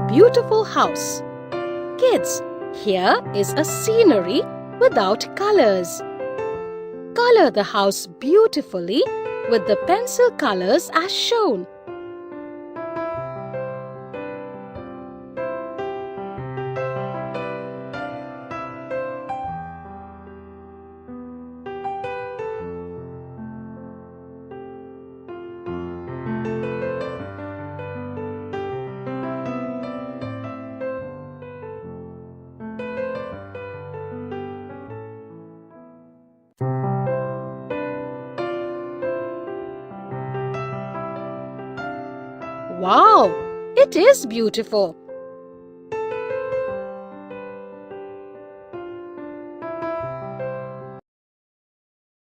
beautiful house. Kids, here is a scenery without colors. Color the house beautifully with the pencil colors as shown. Wow, it is beautiful.